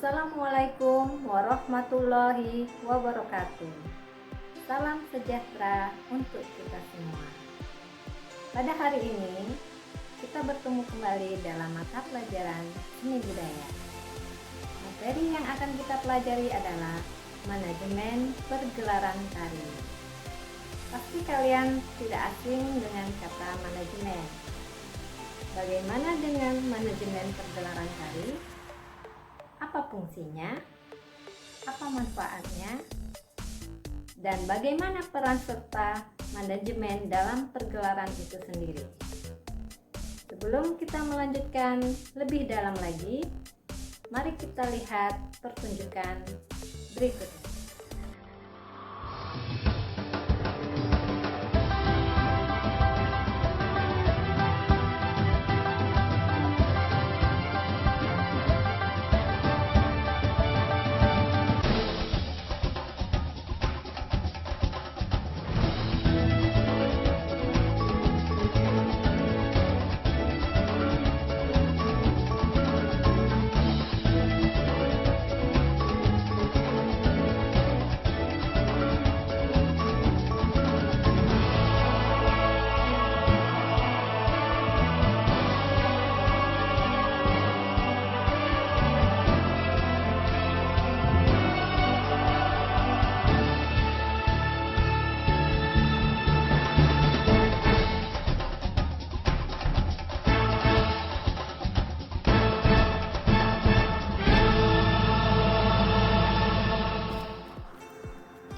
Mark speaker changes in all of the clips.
Speaker 1: Assalamualaikum warahmatullahi wabarakatuh. Salam sejahtera untuk kita semua. Pada hari ini, kita bertemu kembali dalam mata pelajaran seni budaya. Materi yang akan kita pelajari adalah manajemen pergelaran tari. Pasti kalian tidak asing dengan kata manajemen. Bagaimana dengan manajemen pergelaran tari? Apa fungsinya? Apa manfaatnya? Dan bagaimana peran serta manajemen dalam pergelaran itu sendiri? Sebelum kita melanjutkan lebih dalam lagi, mari kita lihat pertunjukan berikut.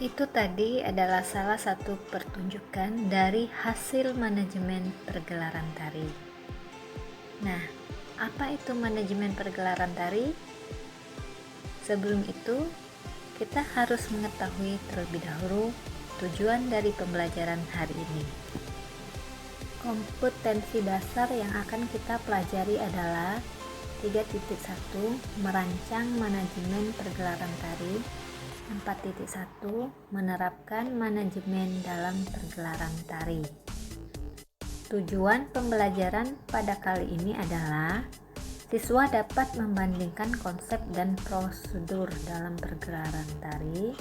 Speaker 1: Itu tadi adalah salah satu pertunjukan dari hasil manajemen pergelaran tari. Nah, apa itu manajemen pergelaran tari? Sebelum itu, kita harus mengetahui terlebih dahulu tujuan dari pembelajaran hari ini. Kompetensi dasar yang akan kita pelajari adalah 3.1 merancang manajemen pergelaran tari, 4.1 menerapkan manajemen dalam pergelaran tari. Tujuan pembelajaran pada kali ini adalah siswa dapat membandingkan konsep dan prosedur dalam pergelaran tari.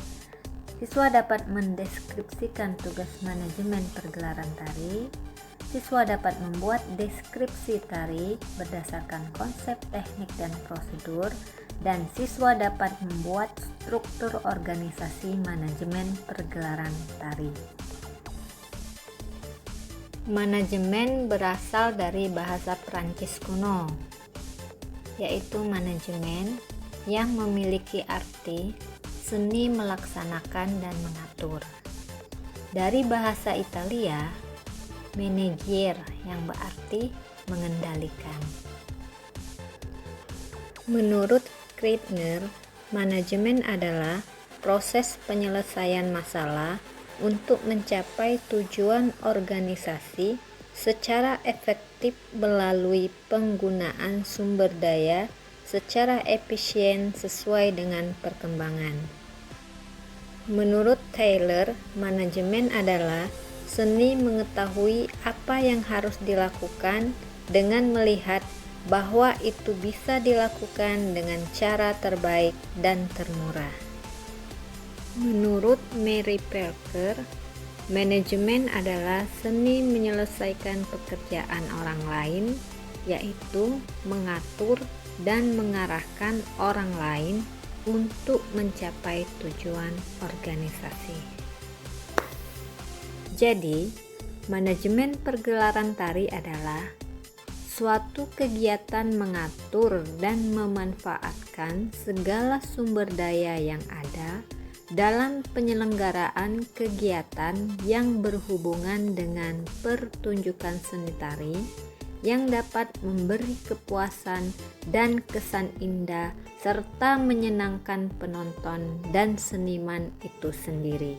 Speaker 1: Siswa dapat mendeskripsikan tugas manajemen pergelaran tari. Siswa dapat membuat deskripsi tari berdasarkan konsep, teknik, dan prosedur, dan siswa dapat membuat struktur organisasi manajemen pergelaran tari. Manajemen berasal dari bahasa Prancis kuno, yaitu manajemen yang memiliki arti seni melaksanakan dan mengatur. Dari bahasa Italia, manager yang berarti mengendalikan. Menurut Kreitner, manajemen adalah proses penyelesaian masalah untuk mencapai tujuan organisasi secara efektif melalui penggunaan sumber daya secara efisien sesuai dengan perkembangan. Menurut Taylor, manajemen adalah seni mengetahui apa yang harus dilakukan dengan melihat bahwa itu bisa dilakukan dengan cara terbaik dan termurah. Menurut Mary Parker, manajemen adalah seni menyelesaikan pekerjaan orang lain, yaitu mengatur dan mengarahkan orang lain untuk mencapai tujuan organisasi. Jadi, manajemen pergelaran tari adalah suatu kegiatan mengatur dan memanfaatkan segala sumber daya yang ada dalam penyelenggaraan kegiatan yang berhubungan dengan pertunjukan seni tari yang dapat memberi kepuasan dan kesan indah serta menyenangkan penonton dan seniman itu sendiri.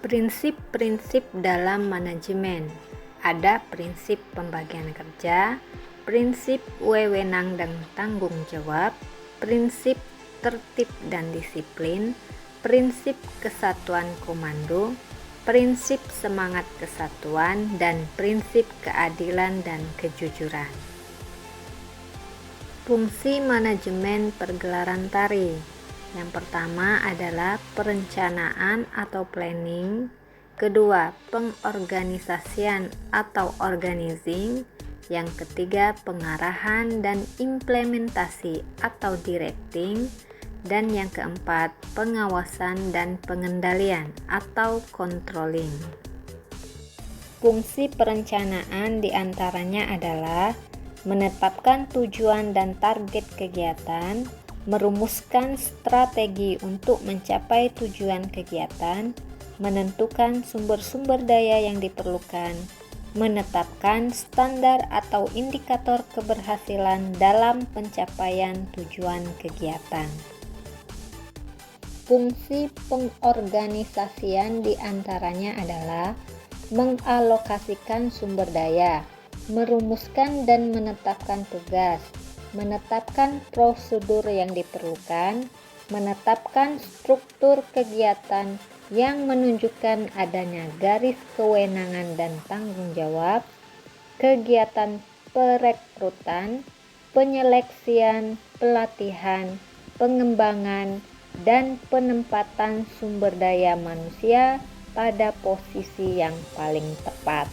Speaker 1: Prinsip-prinsip dalam manajemen. Ada prinsip pembagian kerja, prinsip wewenang dan tanggung jawab, prinsip tertib dan disiplin, prinsip kesatuan komando, prinsip semangat kesatuan, dan prinsip keadilan dan kejujuran. Fungsi manajemen pergelaran tari. Yang pertama adalah perencanaan atau planning, kedua pengorganisasian atau organizing, yang ketiga pengarahan dan implementasi atau directing, dan yang keempat pengawasan dan pengendalian atau controlling. Fungsi perencanaan diantaranya adalah menetapkan tujuan dan target kegiatan, merumuskan strategi untuk mencapai tujuan kegiatan, menentukan sumber-sumber daya yang diperlukan, menetapkan standar atau indikator keberhasilan dalam pencapaian tujuan kegiatan. Fungsi pengorganisasian diantaranya adalah mengalokasikan sumber daya, merumuskan dan menetapkan tugas, menetapkan prosedur yang diperlukan, menetapkan struktur kegiatan yang menunjukkan adanya garis kewenangan dan tanggung jawab, kegiatan perekrutan, penyeleksian, pelatihan, pengembangan, dan penempatan sumber daya manusia pada posisi yang paling tepat.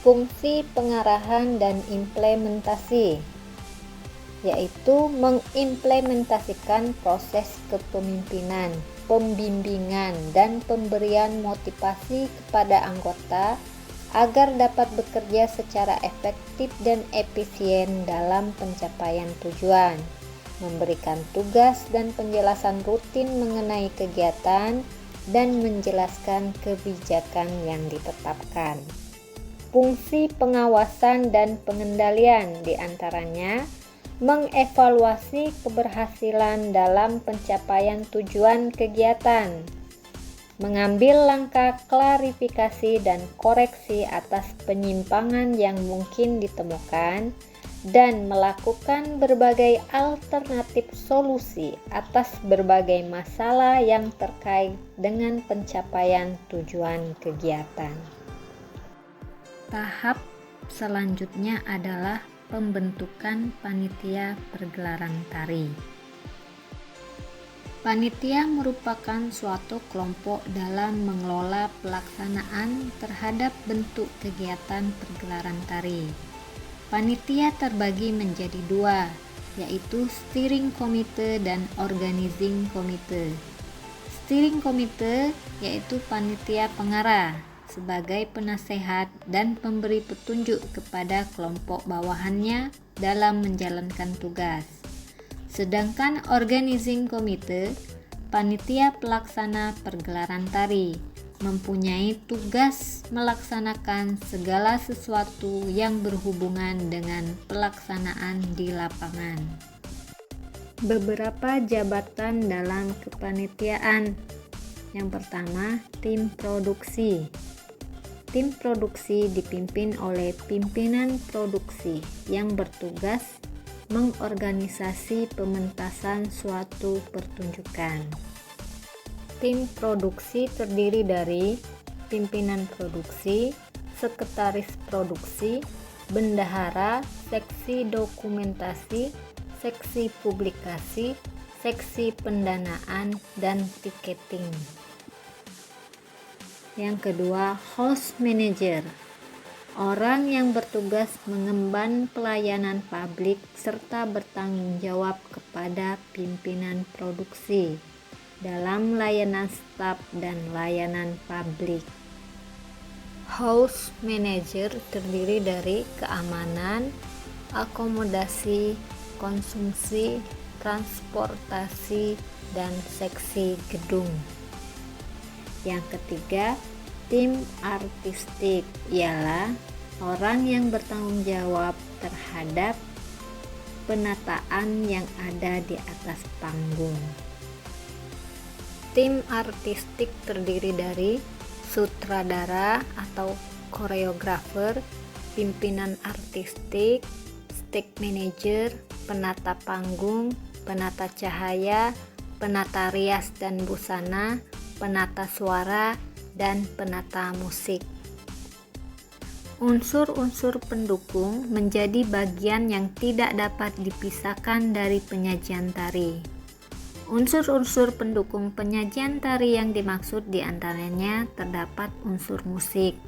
Speaker 1: Fungsi pengarahan dan implementasi, yaitu mengimplementasikan proses kepemimpinan, pembimbingan, dan pemberian motivasi kepada anggota agar dapat bekerja secara efektif dan efisien dalam pencapaian tujuan, memberikan tugas dan penjelasan rutin mengenai kegiatan, dan menjelaskan kebijakan yang ditetapkan. Fungsi pengawasan dan pengendalian diantaranya mengevaluasi keberhasilan dalam pencapaian tujuan kegiatan, mengambil langkah klarifikasi dan koreksi atas penyimpangan yang mungkin ditemukan, dan melakukan berbagai alternatif solusi atas berbagai masalah yang terkait dengan pencapaian tujuan kegiatan. Tahap selanjutnya adalah pembentukan panitia pergelaran tari. Panitia merupakan suatu kelompok dalam mengelola pelaksanaan terhadap bentuk kegiatan pergelaran tari. Panitia terbagi menjadi dua, yaitu Steering Committee dan Organizing Committee. Steering Committee yaitu panitia pengarah sebagai penasehat dan pemberi petunjuk kepada kelompok bawahannya dalam menjalankan tugas. Sedangkan Organizing Committee, panitia pelaksana pergelaran tari, mempunyai tugas melaksanakan segala sesuatu yang berhubungan dengan pelaksanaan di lapangan. Beberapa jabatan dalam kepanitiaan. Yang pertama, tim produksi. Tim produksi dipimpin oleh pimpinan produksi yang bertugas mengorganisasi pementasan suatu pertunjukan. Tim produksi terdiri dari pimpinan produksi, sekretaris produksi, bendahara, seksi dokumentasi, seksi publikasi, seksi pendanaan, dan tiketing. Yang kedua, host manager. Orang yang bertugas mengemban pelayanan publik serta bertanggung jawab kepada pimpinan produksi dalam layanan staf dan layanan publik. House manager terdiri dari keamanan, akomodasi, konsumsi, transportasi, dan seksi gedung. Yang ketiga, tim artistik ialah orang yang bertanggung jawab terhadap penataan yang ada di atas panggung. Tim artistik terdiri dari sutradara atau koreografer, pimpinan artistik, stage manager, penata panggung, penata cahaya, penata rias dan busana, penata suara, dan penata musik. Unsur-unsur pendukung menjadi bagian yang tidak dapat dipisahkan dari penyajian tari. Unsur-unsur pendukung penyajian tari yang dimaksud diantaranya terdapat unsur musik,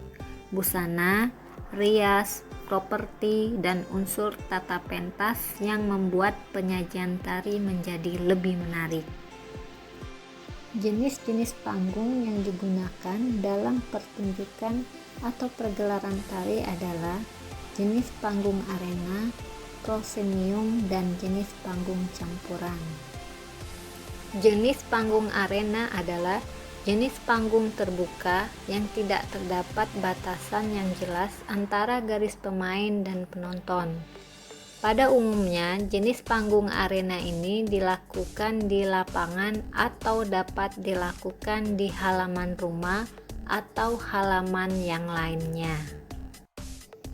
Speaker 1: busana, rias, properti, dan unsur tata pentas yang membuat penyajian tari menjadi lebih menarik. Jenis-jenis panggung yang digunakan dalam pertunjukan atau pergelaran tari adalah jenis panggung arena, proscenium, dan jenis panggung campuran. Jenis panggung arena adalah jenis panggung terbuka yang tidak terdapat batasan yang jelas antara garis pemain dan penonton. Pada umumnya, jenis panggung arena ini dilakukan di lapangan atau dapat dilakukan di halaman rumah atau halaman yang lainnya.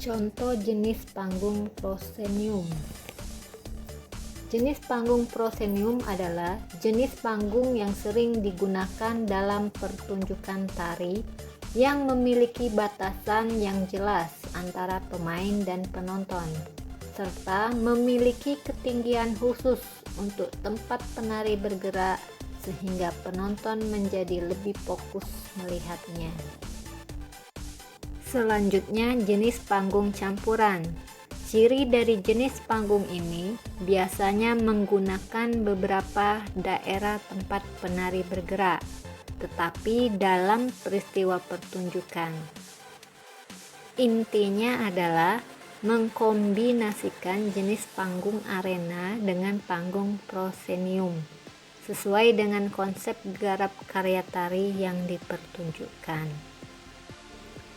Speaker 1: Contoh jenis panggung proscenium. Jenis panggung proscenium adalah jenis panggung yang sering digunakan dalam pertunjukan tari yang memiliki batasan yang jelas antara pemain dan penonton, serta memiliki ketinggian khusus untuk tempat penari bergerak sehingga penonton menjadi lebih fokus melihatnya. Selanjutnya, jenis panggung campuran. Ciri dari jenis panggung ini biasanya menggunakan beberapa daerah tempat penari bergerak, tetapi dalam peristiwa pertunjukan. Intinya adalah mengkombinasikan jenis panggung arena dengan panggung proscenium sesuai dengan konsep garap karya tari yang dipertunjukkan.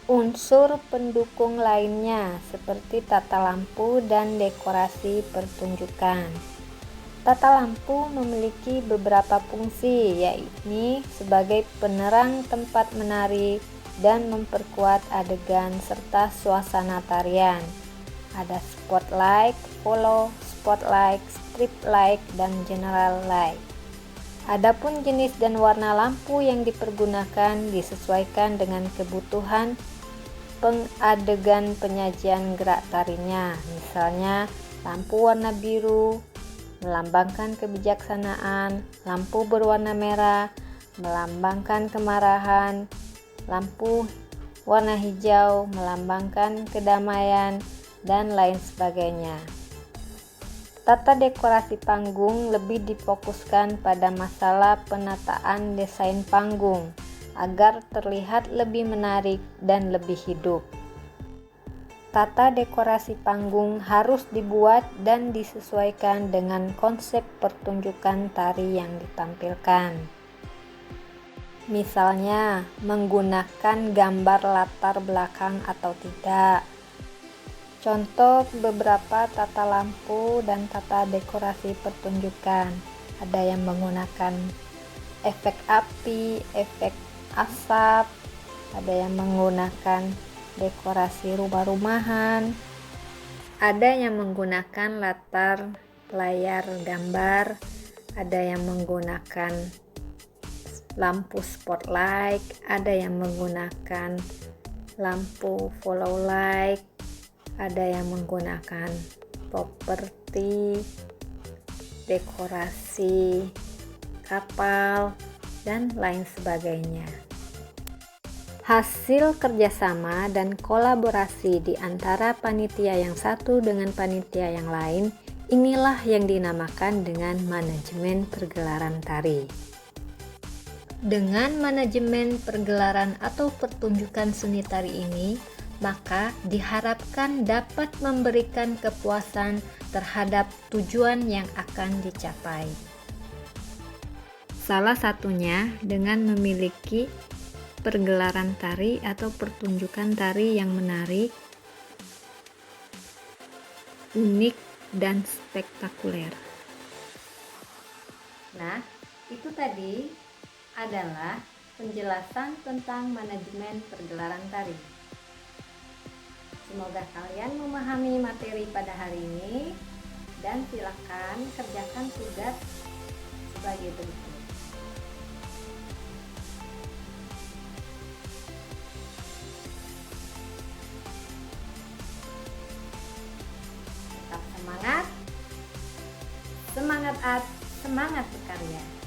Speaker 1: Unsur pendukung lainnya seperti tata lampu dan dekorasi pertunjukan. Tata lampu memiliki beberapa fungsi, yaitu sebagai penerang tempat menari dan memperkuat adegan serta suasana tarian. Ada spotlight, follow, spotlight, strip light, dan general light. Adapun jenis dan warna lampu yang dipergunakan disesuaikan dengan kebutuhan pengadegan penyajian gerak tarinya. Misalnya, lampu warna biru melambangkan kebijaksanaan, lampu berwarna merah melambangkan kemarahan, lampu warna hijau melambangkan kedamaian, dan lain sebagainya. Tata dekorasi panggung lebih difokuskan pada masalah penataan desain panggung agar terlihat lebih menarik dan lebih hidup. Tata dekorasi panggung harus dibuat dan disesuaikan dengan konsep pertunjukan tari yang ditampilkan. Misalnya, menggunakan gambar latar belakang atau tidak. Contoh beberapa tata lampu dan tata dekorasi pertunjukan. Ada yang menggunakan efek api, efek asap, ada yang menggunakan dekorasi rumah-rumahan, ada yang menggunakan latar layar gambar, ada yang menggunakan lampu spotlight, ada yang menggunakan lampu follow light, ada yang menggunakan properti, dekorasi kapal, dan lain sebagainya. Hasil kerjasama dan kolaborasi di antara panitia yang satu dengan panitia yang lain, inilah yang dinamakan dengan manajemen pergelaran tari. Dengan manajemen pergelaran atau pertunjukan seni tari ini, maka diharapkan dapat memberikan kepuasan terhadap tujuan yang akan dicapai. Salah satunya dengan memiliki pergelaran tari atau pertunjukan tari yang menarik, unik, dan spektakuler. Nah, itu tadi adalah penjelasan tentang manajemen pergelaran tari. Semoga kalian memahami materi pada hari ini dan silakan kerjakan tugas sebagai berikut.
Speaker 2: Semangat Art, semangat berkarya.